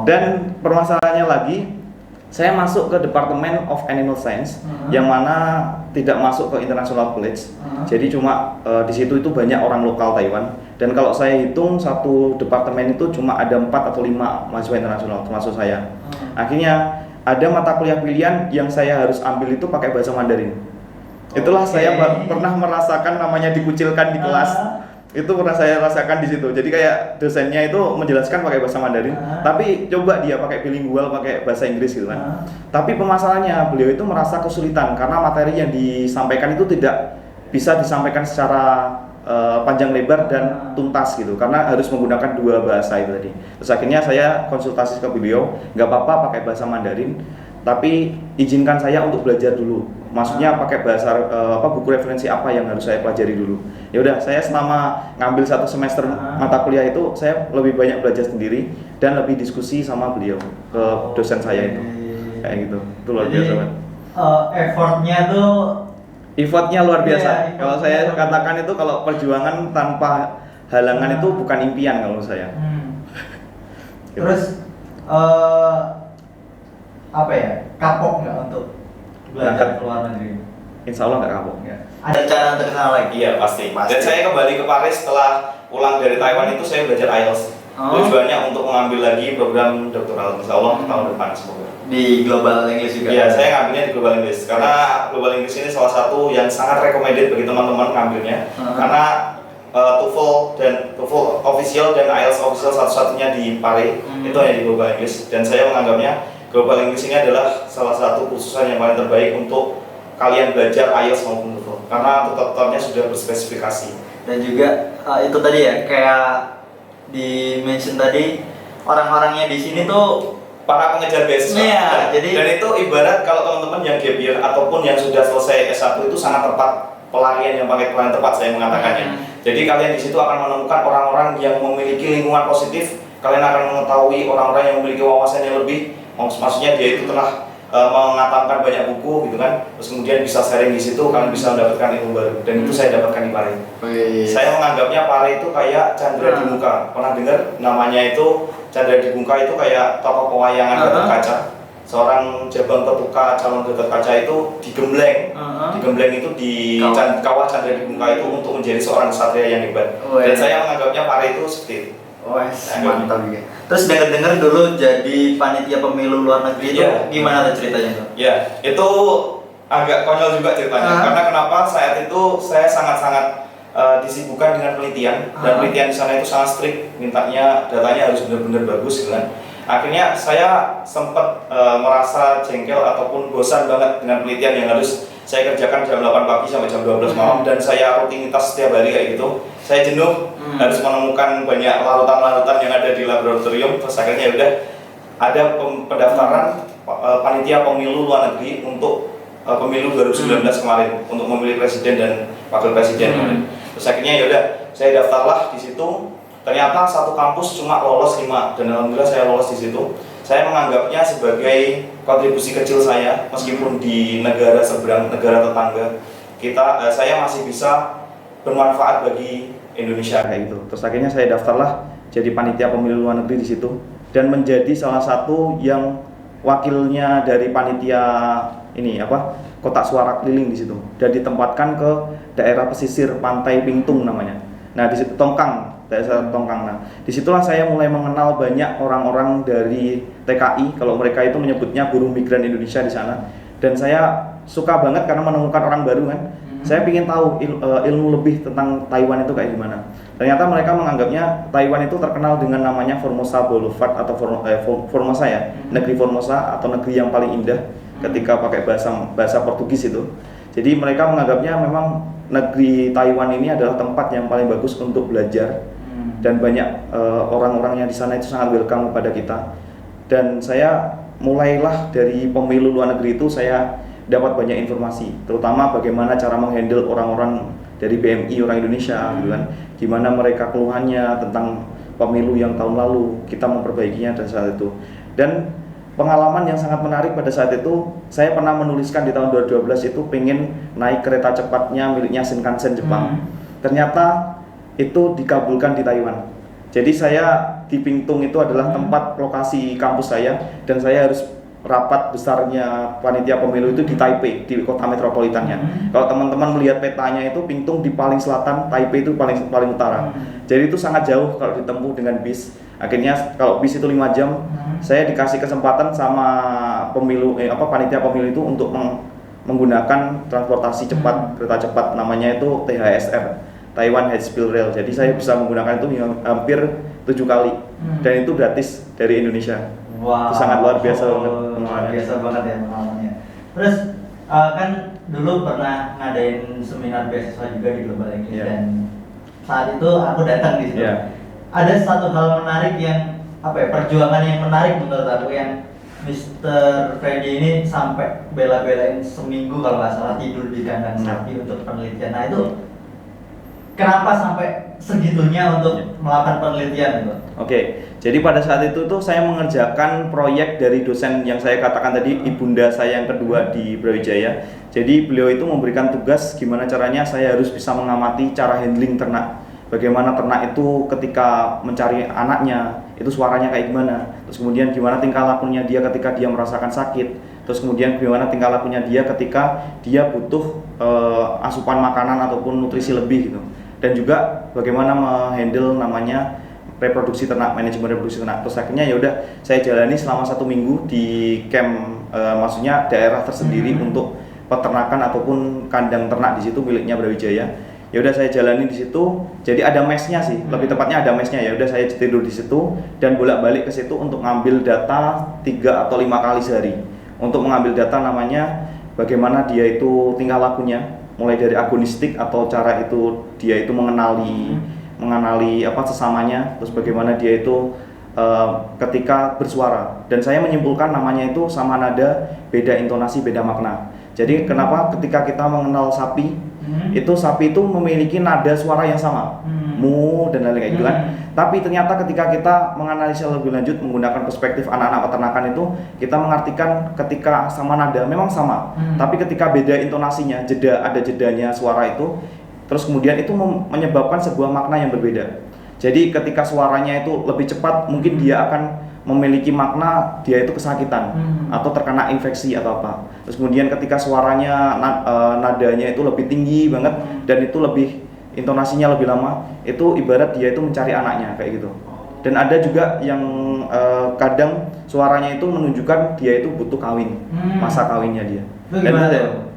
Dan permasalahannya lagi, saya masuk ke Department of Animal Science, yang mana tidak masuk ke International College. Jadi cuma di situ itu banyak orang lokal Taiwan. Dan kalau saya hitung satu departemen itu cuma ada 4 atau 5 mahasiswa internasional termasuk saya. Akhirnya ada mata kuliah pilihan yang saya harus ambil itu pakai bahasa Mandarin. Itulah saya pernah merasakan namanya dikucilkan di kelas. Itu pernah saya rasakan di situ. Jadi kayak dosennya itu menjelaskan pakai bahasa Mandarin, tapi coba dia pakai bilingual, pakai bahasa Inggris gitu kan. Tapi permasalahannya beliau itu merasa kesulitan karena materi yang disampaikan itu tidak bisa disampaikan secara panjang lebar dan tuntas gitu, karena harus menggunakan 2 bahasa itu tadi. Terus akhirnya saya konsultasi ke beliau, nggak apa-apa pakai bahasa Mandarin, tapi izinkan saya untuk belajar dulu. Maksudnya pakai bahasa buku referensi apa yang harus saya pelajari dulu. Ya udah, saya selama ngambil 1 semester mata kuliah itu saya lebih banyak belajar sendiri dan lebih diskusi sama beliau ke dosen saya itu. Kayak gitu. Itu luar biasa banget. Effortnya tuh Effortnya luar biasa. Iya, Kalau saya katakan itu kalau perjuangan tanpa halangan itu bukan impian kalau saya. Gitu. Terus apa ya? Kapok nggak untuk belajar ke luar negeri? Insya Allah nggak kapok. Ada cara untuk kesana lagi? Iya pasti. Dan saya kembali ke Paris setelah pulang dari Taiwan itu saya belajar IELTS. Tujuannya untuk mengambil lagi program doktoral. Insya Allah tahun depan semoga. Di Global English juga? Iya, saya ngambilnya di Global English karena Global English ini salah satu yang sangat recommended bagi teman-teman ngambilnya. Karena TOEFL official dan IELTS official satu-satunya di Paris itu hanya di Global English, dan saya menganggapnya Global English ini adalah salah satu kursusan yang paling terbaik untuk kalian belajar IELTS maupun TOEFL karena tutor-tutornya sudah berspesifikasi. Dan juga itu tadi ya, kayak di mention tadi, orang-orangnya di sini tuh para pengejar beasiswa. Iya, dan itu ibarat kalau teman-teman yang gap year ataupun yang sudah selesai S1 itu sangat tepat, pelarian yang paling tepat saya mengatakannya. Jadi kalian di situ akan menemukan orang-orang yang memiliki lingkungan positif, kalian akan mengetahui orang-orang yang memiliki wawasan yang lebih, maksudnya dia itu telah mengatamkan banyak buku gitu kan, terus kemudian bisa sharing di situ, kalian bisa mendapatkan ilmu baru, dan itu saya dapatkan di Pare. Saya menganggapnya Pare itu kayak Chandra di Muka. Pernah dengar namanya itu? Chandra di Muka itu kayak tokoh pewayangan Gatot Kaca. Seorang Jabang Petuka calon Gatot Kaca itu digembleng, digembleng itu di kawah Chandra di Muka itu untuk menjadi seorang ksatria yang hebat. Dan saya menganggapnya Pare itu seperti itu. Mantap juga. Terus dengar-dengar dulu jadi panitia pemilu luar negeri itu gimana tuh ceritanya tuh? Ya, itu agak konyol juga ceritanya. Karena kenapa saat itu saya sangat-sangat disibukkan dengan penelitian, dan penelitian di sana itu sangat strict, mintanya datanya harus benar-benar bagus gitu kan. Akhirnya saya sempat merasa jengkel ataupun bosan banget dengan penelitian yang harus saya kerjakan jam 8 pagi sampai jam 12 malam, dan saya rutinitas setiap hari kayak gitu. Saya jenuh, harus menemukan banyak larutan-larutan yang ada di laboratorium. Terus akhirnya udah ada pendaftaran panitia pemilu luar negeri untuk pemilu 2019 kemarin, untuk memilih presiden dan wakil presiden kemarin. Terus akhirnya yaudah, saya daftarlah di situ. Ternyata satu kampus cuma lolos 5, dan alhamdulillah saya lolos di situ. Saya menganggapnya sebagai kontribusi kecil saya, meskipun di negara seberang, negara tetangga saya masih bisa bermanfaat bagi Indonesia kayak gitu. Terus akhirnya saya daftarlah jadi panitia pemilu luar negeri di situ, dan menjadi salah satu yang wakilnya dari panitia ini kotak suara keliling di situ, dan ditempatkan ke daerah pesisir pantai Pingtung namanya. Nah di situ daerah Tongkang. Nah disitulah saya mulai mengenal banyak orang-orang dari TKI, kalau mereka itu menyebutnya buruh migran Indonesia di sana. Dan saya suka banget karena menemukan orang baru kan. Saya ingin tahu ilmu lebih tentang Taiwan itu kayak gimana. Ternyata mereka menganggapnya Taiwan itu terkenal dengan namanya Formosa Boulevard atau Formosa ya, negeri Formosa atau negeri yang paling indah ketika pakai bahasa Portugis itu. Jadi mereka menganggapnya memang negeri Taiwan ini adalah tempat yang paling bagus untuk belajar, dan banyak orang-orang yang di sana itu sangat welcome kepada kita. Dan saya mulailah dari pemilu luar negeri itu saya dapat banyak informasi, terutama bagaimana cara menghandle orang-orang dari BMI orang Indonesia gitu kan, gimana mereka keluhannya tentang pemilu yang tahun lalu, kita memperbaikinya pada saat itu. Dan pengalaman yang sangat menarik pada saat itu, saya pernah menuliskan di tahun 2012 itu pengen naik kereta cepatnya miliknya Shinkansen Jepang. Ternyata itu dikabulkan di Taiwan. Jadi saya di Pingtung itu adalah tempat lokasi kampus saya, dan saya harus rapat besarnya panitia pemilu itu di Taipei, di kota metropolitannya. Kalau teman-teman melihat petanya itu Pingtung di paling selatan, Taipei itu paling utara. Jadi itu sangat jauh kalau ditempuh dengan bis. Akhirnya kalau bis itu 5 jam, saya dikasih kesempatan sama panitia pemilu itu untuk menggunakan transportasi cepat, kereta cepat, namanya itu THSR, Taiwan High Speed Rail. Jadi saya bisa menggunakan itu hampir 7 kali, dan itu gratis dari Indonesia. Wow, itu sangat luar biasa banget. Luar biasa banget ya pengalamannya. Terus kan dulu pernah ngadain seminar beasiswa juga di Global English, dan saat itu aku datang di situ. Ada satu hal menarik yang perjuangan yang menarik menurut aku yang Mister Freddy ini sampai bela-belain seminggu kalau nggak salah tidur di kandang sapi untuk penelitian. Nah itu kenapa sampai segitunya untuk melakukan penelitian itu? Oke, jadi pada saat itu tuh saya mengerjakan proyek dari dosen yang saya katakan tadi, ibunda saya yang kedua di Brawijaya. Jadi beliau itu memberikan tugas gimana caranya saya harus bisa mengamati cara handling ternak. Bagaimana ternak itu ketika mencari anaknya, itu suaranya kayak gimana. Terus kemudian gimana tingkah lakunya dia ketika dia merasakan sakit. Terus kemudian gimana tingkah lakunya dia ketika dia butuh asupan makanan ataupun nutrisi lebih gitu. Dan juga bagaimana menghandle namanya reproduksi ternak, manajemen reproduksi ternak. Terus akhirnya ya udah saya jalani selama 1 minggu di camp, maksudnya daerah tersendiri untuk peternakan ataupun kandang ternak di situ miliknya Brawijaya. Ya udah saya jalani di situ. Jadi ada mesnya sih, lebih tepatnya ada mesnya. Ya udah saya tidur di situ dan bolak-balik ke situ untuk ngambil data 3 atau 5 kali sehari. Untuk mengambil data namanya bagaimana dia itu tingkah lakunya, mulai dari agonistik atau cara itu dia itu mengenali apa sesamanya, terus bagaimana dia itu ketika bersuara. Dan saya menyimpulkan namanya itu sama nada, beda intonasi, beda makna. Jadi kenapa ketika kita mengenal sapi, itu sapi itu memiliki nada suara yang sama, mu dan lain-lain kayak gitu kan. Tapi ternyata ketika kita menganalisa lebih lanjut menggunakan perspektif anak-anak peternakan itu, kita mengartikan ketika sama nada memang sama, tapi ketika beda intonasinya, ada jedanya suara itu, terus kemudian itu menyebabkan sebuah makna yang berbeda. Jadi ketika suaranya itu lebih cepat, mungkin dia akan memiliki makna dia itu kesakitan atau terkena infeksi atau apa. Terus kemudian ketika suaranya nadanya itu lebih tinggi banget dan itu lebih intonasinya lebih lama, itu ibarat dia itu mencari anaknya kayak gitu. Dan ada juga yang kadang suaranya itu menunjukkan dia itu butuh kawin, masa kawinnya dia. Gimana tuh?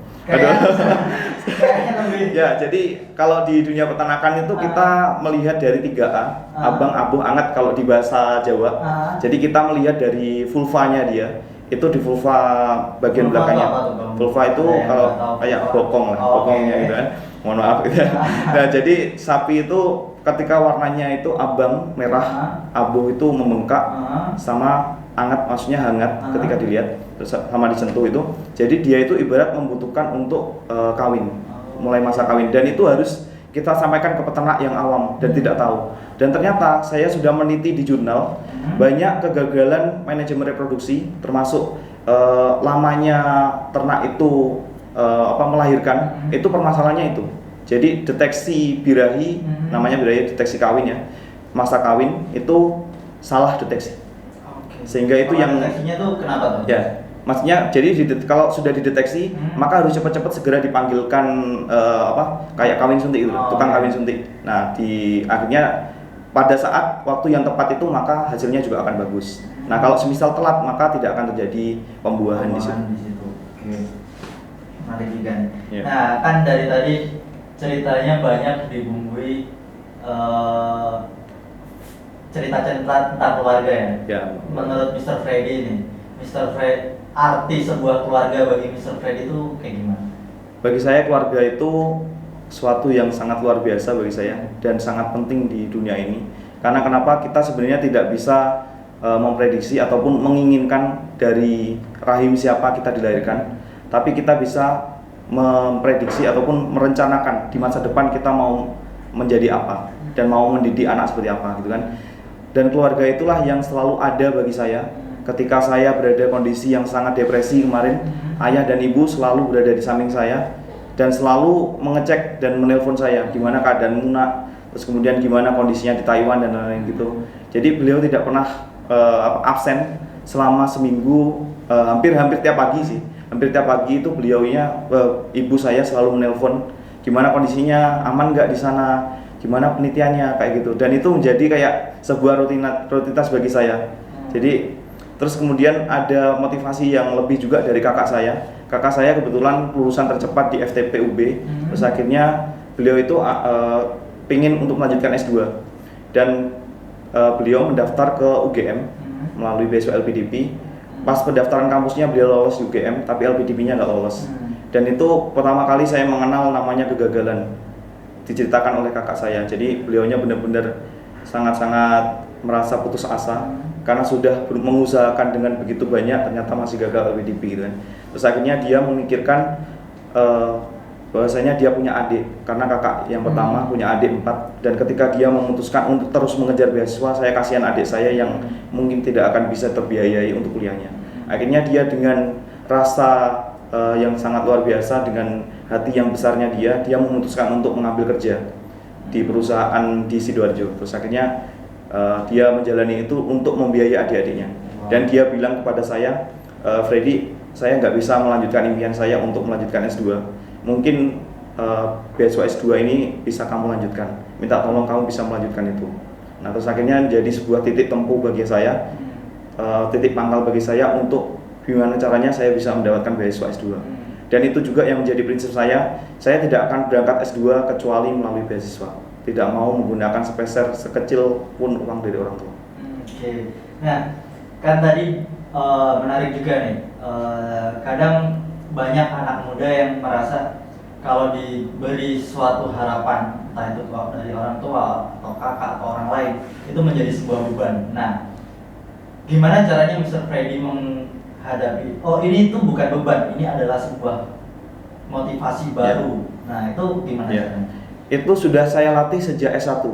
Ya, jadi kalau di dunia peternakan itu kita melihat dari 3A, abang, abuh, angat kalau di bahasa Jawa. Jadi kita melihat dari vulvanya dia, itu di vulva bagian vulva belakangnya. Vulva itu kalau kayak bokong lah, bokongnya gitu kan. Mohon maaf gitu. Nah, jadi sapi itu ketika warnanya itu abang, merah, abuh itu membengkak, sama anget maksudnya hangat ketika dilihat, terus sama disentuh itu. Jadi dia itu ibarat membutuhkan untuk kawin, mulai masa kawin, dan itu harus kita sampaikan ke peternak yang awam dan tidak tahu. Dan ternyata saya sudah meneliti di jurnal banyak kegagalan manajemen reproduksi, termasuk lamanya ternak itu melahirkan, itu permasalahannya itu. Jadi deteksi birahi, namanya birahi deteksi kawin ya, masa kawin itu salah deteksi. Sehingga itu yang deteksinya tuh kenapa tuh? Ya, maksudnya jadi kalau sudah dideteksi maka harus cepat-cepat segera dipanggilkan kayak kawin suntik itu, tukang kawin suntik. Nah, akhirnya pada saat waktu yang tepat itu maka hasilnya juga akan bagus. Nah, kalau semisal telat maka tidak akan terjadi pembuahan di situ. Oke. Menarik juga. Yeah. Nah, kan dari tadi ceritanya banyak dibumbui cerita-cerita tentang keluarga ya. Ya. Menurut Mr. Freddy ini, arti sebuah keluarga bagi Mr. Freddy itu kayak gimana? Bagi saya keluarga itu suatu yang sangat luar biasa bagi saya dan sangat penting di dunia ini. Karena kenapa kita sebenarnya tidak bisa memprediksi ataupun menginginkan dari rahim siapa kita dilahirkan, tapi kita bisa memprediksi ataupun merencanakan di masa depan kita mau menjadi apa dan mau mendidik anak seperti apa gitu kan. Dan keluarga itulah yang selalu ada bagi saya. Ketika saya berada kondisi yang sangat depresi kemarin, ayah dan ibu selalu berada di samping saya dan selalu mengecek dan menelpon saya gimana keadaan Muna, terus kemudian gimana kondisinya di Taiwan dan lain-lain gitu. Jadi beliau tidak pernah absen selama seminggu, hampir tiap pagi sih. Hampir tiap pagi itu ibu saya selalu menelpon gimana kondisinya, aman nggak di sana, gimana penelitiannya kayak gitu. Dan itu menjadi kayak sebuah rutinitas bagi saya. Jadi terus kemudian ada motivasi yang lebih juga dari kakak saya. Kakak saya kebetulan lulusan tercepat di FTP UB. Terus akhirnya beliau itu pingin untuk melanjutkan S2 dan beliau mendaftar ke UGM melalui beasiswa LPDP. Pas pendaftaran kampusnya beliau lolos di UGM, tapi LPDP-nya nggak lolos. Dan itu pertama kali saya mengenal namanya kegagalan, diceritakan oleh kakak saya. Jadi beliaunya benar-benar sangat-sangat merasa putus asa karena sudah mengusahakan dengan begitu banyak ternyata masih gagal LPDP gitu kan. Terus akhirnya dia memikirkan bahwasanya dia punya adik, karena kakak yang pertama punya adik 4, dan ketika dia memutuskan untuk terus mengejar beasiswa, saya kasihan adik saya yang mungkin tidak akan bisa terbiayai untuk kuliahnya. Akhirnya dia dengan rasa yang sangat luar biasa, dengan hati yang besarnya dia memutuskan untuk mengambil kerja di perusahaan di Sidoarjo. Terus akhirnya dia menjalani itu untuk membiayai adik-adiknya. Dan dia bilang kepada saya, Freddy, saya nggak bisa melanjutkan impian saya untuk melanjutkan S2. Mungkin beasiswa S2 ini bisa kamu lanjutkan. Minta tolong kamu bisa melanjutkan itu. Nah, terus akhirnya jadi sebuah titik tempuh bagi saya, titik pangkal bagi saya untuk gimana caranya saya bisa mendapatkan beasiswa S2. Dan itu juga yang menjadi prinsip saya tidak akan berangkat S2 kecuali melalui beasiswa. Tidak mau menggunakan sepeser sekecil pun uang dari orang tua. Oke. Nah, kan tadi menarik juga nih. Kadang banyak anak muda yang merasa kalau diberi suatu harapan, entah itu dari orang tua atau kakak atau orang lain, itu menjadi sebuah beban. Nah, gimana caranya Mr. Freddy menghadapi, oh ini tuh bukan beban, ini adalah sebuah motivasi baru. Nah, itu gimana caranya? Itu sudah saya latih sejak S1.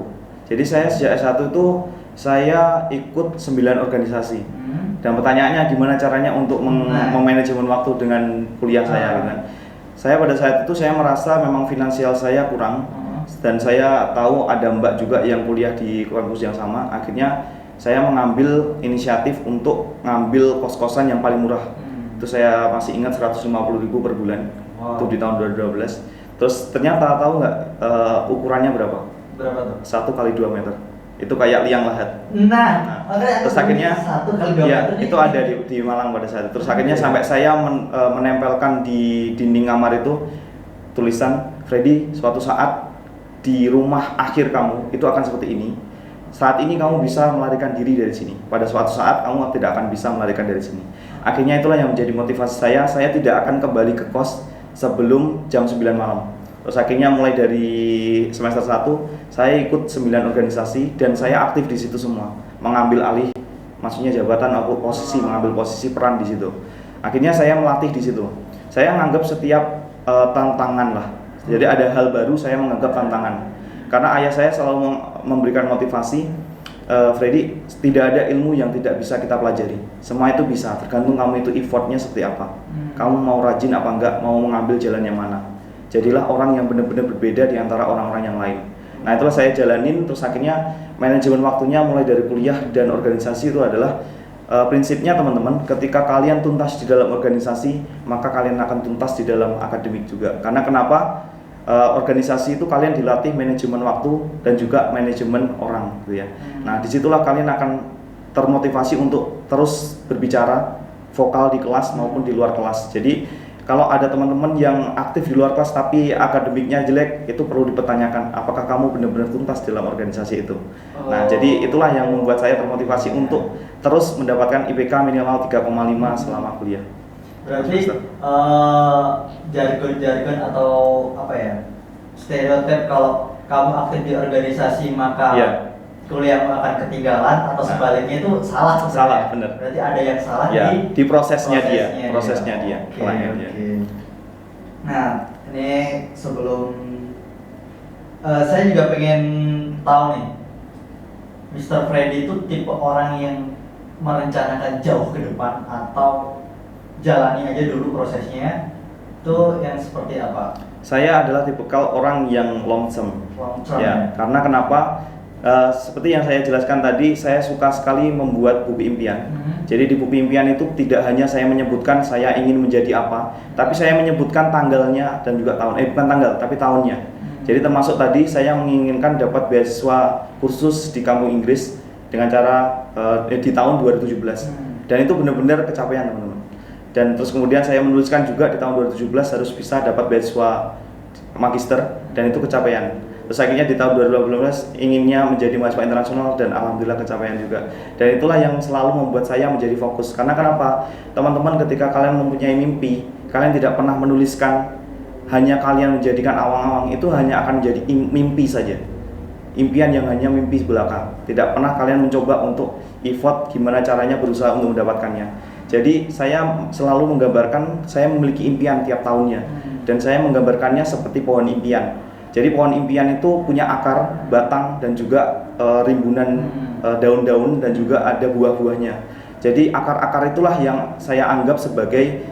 Jadi saya sejak S1 itu saya ikut 9 organisasi. Dan pertanyaannya gimana caranya untuk memanajemen waktu dengan kuliah saya gitu kan. Saya pada saat itu saya merasa memang finansial saya kurang, dan saya tahu ada mbak juga yang kuliah di kampus yang sama. Akhirnya saya mengambil inisiatif untuk ngambil kos-kosan yang paling murah. Itu saya masih ingat 150.000 per bulan. Itu di tahun 2012. Terus ternyata tahu nggak ukurannya berapa? Berapa tuh? 1 kali 2 meter. Itu kayak liang lahat. Nah, terus akhirnya 1 kali 2 meter itu ada di Malang pada saat itu. Terus akhirnya sampai saya menempelkan di dinding kamar itu tulisan, Freddy, suatu saat di rumah akhir kamu itu akan seperti ini. Saat ini kamu bisa melarikan diri dari sini. Pada suatu saat kamu tidak akan bisa melarikan dari sini. Akhirnya itulah yang menjadi motivasi saya. Saya tidak akan kembali ke kos sebelum jam 9 malam. Terus akhirnya mulai dari semester 1 saya ikut 9 organisasi dan saya aktif di situ semua, mengambil alih, maksudnya jabatan atau posisi, mengambil posisi peran di situ. Akhirnya saya melatih di situ. Saya menganggap setiap tantangan lah. Jadi ada hal baru saya menganggap tantangan. Karena ayah saya selalu memberikan motivasi, Freddy, tidak ada ilmu yang tidak bisa kita pelajari. Semua itu bisa, tergantung kamu itu effortnya seperti apa. Kamu mau rajin apa enggak, mau mengambil jalan yang mana. Jadilah orang yang benar-benar berbeda di antara orang-orang yang lain. Nah, itulah saya jalanin. Terus akhirnya manajemen waktunya mulai dari kuliah dan organisasi itu adalah prinsipnya teman-teman, ketika kalian tuntas di dalam organisasi, maka kalian akan tuntas di dalam akademik juga. Karena kenapa? Organisasi itu kalian dilatih manajemen waktu dan juga manajemen orang gitu ya. Nah, disitulah kalian akan termotivasi untuk terus berbicara vokal di kelas maupun di luar kelas. Jadi kalau ada teman-teman yang aktif di luar kelas tapi akademiknya jelek, itu perlu dipertanyakan apakah kamu benar-benar tuntas dalam organisasi itu. Nah, jadi itulah yang membuat saya termotivasi untuk terus mendapatkan IPK minimal 3,5 selama kuliah. Berarti jargon-jargon atau apa ya, stereotip kalau kamu aktif di organisasi maka kuliahmu akan ketinggalan atau sebaliknya itu salah sebenarnya. Salah, benar. Berarti ada yang salah di prosesnya dia. Okay. Nah, ini sebelum saya juga pengen tahu nih, Mr. Freddy itu tipe orang yang merencanakan jauh ke depan atau jalani aja dulu prosesnya, itu yang seperti apa? Saya adalah tipikal orang yang long term. Ya, karena kenapa? Seperti yang saya jelaskan tadi, saya suka sekali membuat buku impian. Jadi di buku impian itu tidak hanya saya menyebutkan saya ingin menjadi apa, tapi saya menyebutkan tanggalnya dan juga tahun. Bukan tanggal, tapi tahunnya. Jadi termasuk tadi saya menginginkan dapat beasiswa kursus di kampus Inggris dengan cara di tahun 2017. Dan itu benar-benar kecapaian, teman-teman. Dan terus kemudian saya menuliskan juga di tahun 2017 harus bisa dapat beasiswa magister, dan itu kecapaian. Terus akhirnya di tahun 2018 inginnya menjadi mahasiswa internasional, dan alhamdulillah kecapaian juga. Dan itulah yang selalu membuat saya menjadi fokus. Karena kenapa? Teman-teman, ketika kalian mempunyai mimpi, kalian tidak pernah menuliskan hanya kalian menjadikan awang-awang, itu hanya akan menjadi mimpi saja. Impian yang hanya mimpi belaka. Tidak pernah kalian mencoba untuk effort, gimana caranya berusaha untuk mendapatkannya. Jadi saya selalu menggambarkan saya memiliki impian tiap tahunnya, dan saya menggambarkannya seperti pohon impian. Jadi pohon impian itu punya akar, batang, dan juga rimbunan daun-daun, dan juga ada buah-buahnya. Jadi akar-akar itulah yang saya anggap sebagai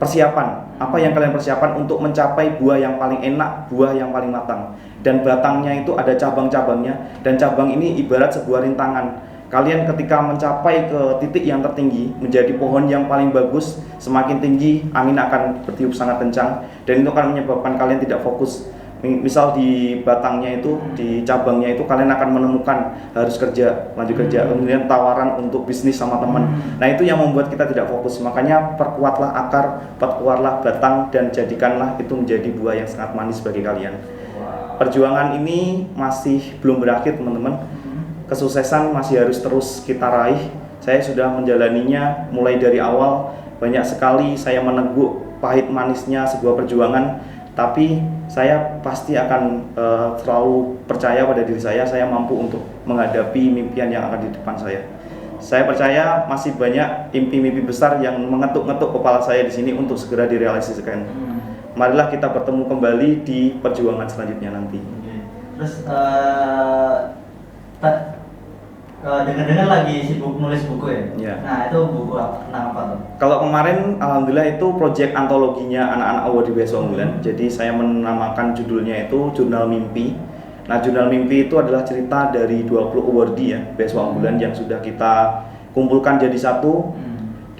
persiapan. Apa yang kalian persiapan untuk mencapai buah yang paling enak, buah yang paling matang. Dan batangnya itu ada cabang-cabangnya, dan cabang ini ibarat sebuah rintangan. Kalian ketika mencapai ke titik yang tertinggi, menjadi pohon yang paling bagus, semakin tinggi angin akan bertiup sangat kencang, dan itu akan menyebabkan kalian tidak fokus. Misal di batangnya itu, di cabangnya itu kalian akan menemukan harus kerja, lanjut kerja, kemudian tawaran untuk bisnis sama teman. Nah itu yang membuat kita tidak fokus. Makanya perkuatlah akar, perkuatlah batang, dan jadikanlah itu menjadi buah yang sangat manis bagi kalian. Perjuangan ini masih belum berakhir teman-teman. Kesuksesan masih harus terus kita raih. Saya sudah menjalaninya mulai dari awal. Banyak sekali saya meneguk pahit manisnya sebuah perjuangan, tapi saya pasti akan selalu percaya pada diri saya mampu untuk menghadapi mimpian yang akan di depan saya. Saya percaya masih banyak mimpi-mimpi besar yang mengetuk-ngetuk kepala saya di sini untuk segera direalisasikan. Marilah kita bertemu kembali di perjuangan selanjutnya nanti. Terus dengar-dengar lagi sibuk nulis buku ya? Ya. Nah itu buku tentang apa tuh? Kalau kemarin alhamdulillah itu proyek antologinya anak-anak award di Beasiswa Unggulan. Jadi saya menamakan judulnya itu Jurnal Mimpi. Nah Jurnal Mimpi itu adalah cerita dari 20 awardee ya Beasiswa Unggulan yang sudah kita kumpulkan jadi satu.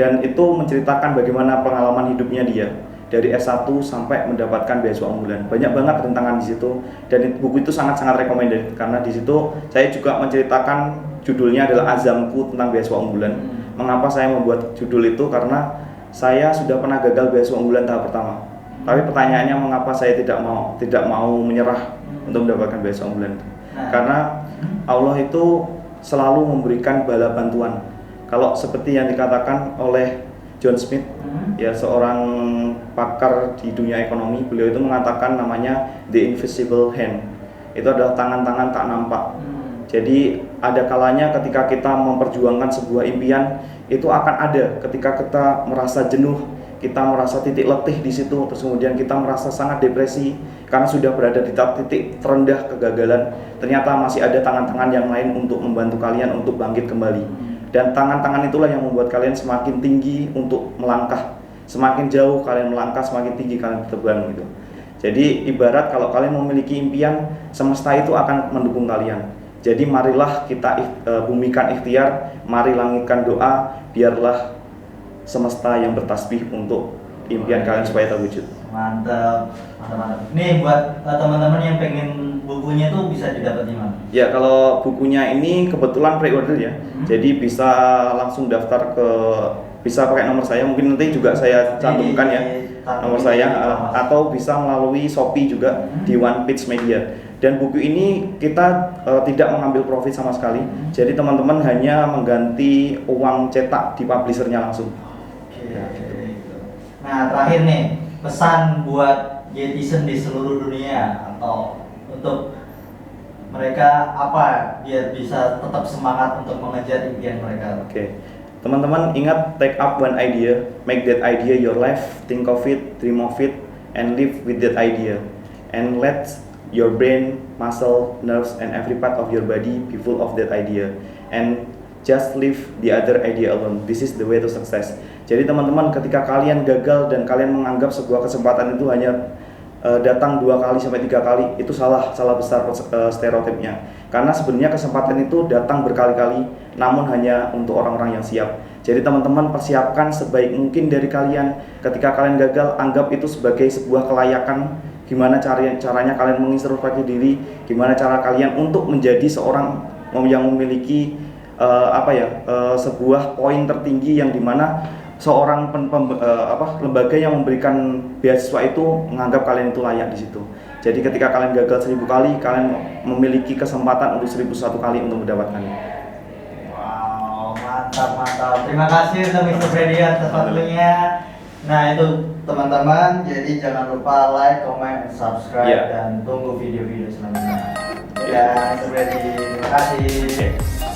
Dan itu menceritakan bagaimana pengalaman hidupnya dia dari S1 sampai mendapatkan beasiswa unggulan. Banyak banget rintangan di situ, dan buku itu sangat-sangat recommended karena di situ saya juga menceritakan, judulnya adalah Azamku tentang beasiswa unggulan. Mengapa saya membuat judul itu? Karena saya sudah pernah gagal beasiswa unggulan tahap pertama. Tapi pertanyaannya mengapa saya tidak mau menyerah untuk mendapatkan beasiswa unggulan itu? Karena Allah itu selalu memberikan bala bantuan. Kalau seperti yang dikatakan oleh John Smith, ya seorang pakar di dunia ekonomi, beliau itu mengatakan namanya the invisible hand. Itu adalah tangan-tangan tak nampak. Jadi ada kalanya ketika kita memperjuangkan sebuah impian, itu akan ada ketika kita merasa jenuh, kita merasa titik letih di situ, terus kemudian kita merasa sangat depresi karena sudah berada di titik terendah kegagalan. Ternyata masih ada tangan-tangan yang lain untuk membantu kalian untuk bangkit kembali. Dan tangan-tangan itulah yang membuat kalian semakin tinggi untuk melangkah. Semakin jauh kalian melangkah, semakin tinggi kalian terbang gitu. Jadi ibarat kalau kalian memiliki impian, semesta itu akan mendukung kalian. Jadi marilah kita bumikan ikhtiar, mari langitkan doa, biarlah semesta yang bertasbih untuk impian kalian supaya terwujud. Mantap, mantap. Nih buat teman-teman yang pengen bukunya tuh bisa didapat di mana? Ya kalau bukunya ini kebetulan pre-order ya, jadi bisa langsung daftar bisa pakai nomor saya, mungkin nanti juga saya cantumkan ya nomor saya, atau bisa melalui Shopee juga di One Pitch Media. Dan buku ini kita tidak mengambil profit sama sekali, jadi teman-teman hanya mengganti uang cetak di publishernya langsung. Nah terakhir nih, pesan buat Yetizen di seluruh dunia atau untuk mereka apa biar bisa tetap semangat untuk mengejar impian mereka. Teman-teman ingat, take up one idea, make that idea your life, think of it, dream of it, and live with that idea, and let your brain, muscle, nerves, and every part of your body be full of that idea, and just leave the other idea alone. This is the way to success. Jadi teman-teman, ketika kalian gagal dan kalian menganggap sebuah kesempatan itu hanya datang 2 kali sampai 3 kali, itu salah besar stereotipnya. Karena sebenarnya kesempatan itu datang berkali-kali, namun hanya untuk orang-orang yang siap. Jadi teman-teman persiapkan sebaik mungkin dari kalian. Ketika kalian gagal, anggap itu sebagai sebuah kelayakan. Gimana caranya kalian mengintrospeksi diri, gimana cara kalian untuk menjadi seorang yang memiliki sebuah poin tertinggi yang dimana seorang lembaga yang memberikan beasiswa itu menganggap kalian itu layak di situ. Jadi ketika kalian gagal 1000 kali, kalian memiliki kesempatan untuk 1001 kali untuk mendapatkannya. Wow, mantap. Terima kasih untuk Mr. Freddy atas waktunya. Nah itu teman-teman, jadi jangan lupa like, comment, and subscribe, dan tunggu video-video selanjutnya. Ya, Mr. Freddy, terima kasih.